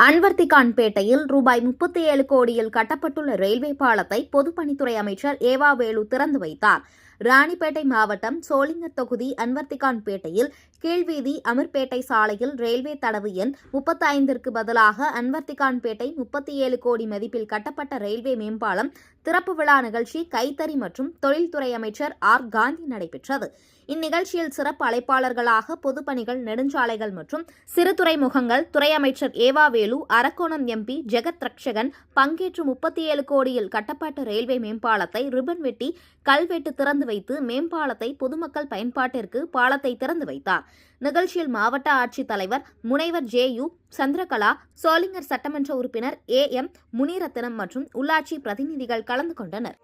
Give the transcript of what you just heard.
அன்வர்திகான்பேட்டையில் ரூபாய் 37 கோடியில் கட்டப்பட்டுள்ள ரயில்வே பாலத்தை பொதுப்பணித்துறை அமைச்சர் ஏவா வேலு திறந்து வைத்தார். ராணிப்பேட்டை மாவட்டம் சோளிங்கர் தொகுதி அன்வர்திகான்பேட்டையில் கீழ்வீதி அமீர்பேட்டை சாலையில் ரயில்வே தடவு எண் 35ற்கு பதிலாக அன்வர்திகான்பேட்டை 37 கோடி மதிப்பில் கட்டப்பட்ட ரயில்வே மேம்பாலம் திறப்பு விழா நிகழ்ச்சி கைத்தறி மற்றும் தொழில்துறை அமைச்சர் ஆர். காந்தி நடைபெற்றது. இந்நிகழ்ச்சியில் சிறப்பு அழைப்பாளர்களாக பொதுப்பணிகள், நெடுஞ்சாலைகள் மற்றும் சிறு துறைமுகங்கள் துறை அமைச்சர் ஏவா வேலு, அரக்கோணம் எம்பி ஜெகத் ரட்சகன் பங்கேற்று 37 கோடியில் கட்டப்பட்ட ரயில்வே மேம்பாலத்தை ரிப்பன் வெட்டி கல்வெட்டு திறந்து வைத்து மேம்பாலத்தை பொதுமக்கள் பயன்பாட்டிற்கு பாலத்தை திறந்து வைத்தார். நிகழ்ச்சியில் மாவட்ட ஆட்சித் தலைவர் முனைவர் ஜே.யு. சந்திரகலா, சோளிங்கர் சட்டமன்ற உறுப்பினர் ஏ.எம். முனிரத்தினம் மற்றும் உள்ளாட்சி பிரதிநிதிகள் கலந்து கொண்டனர்.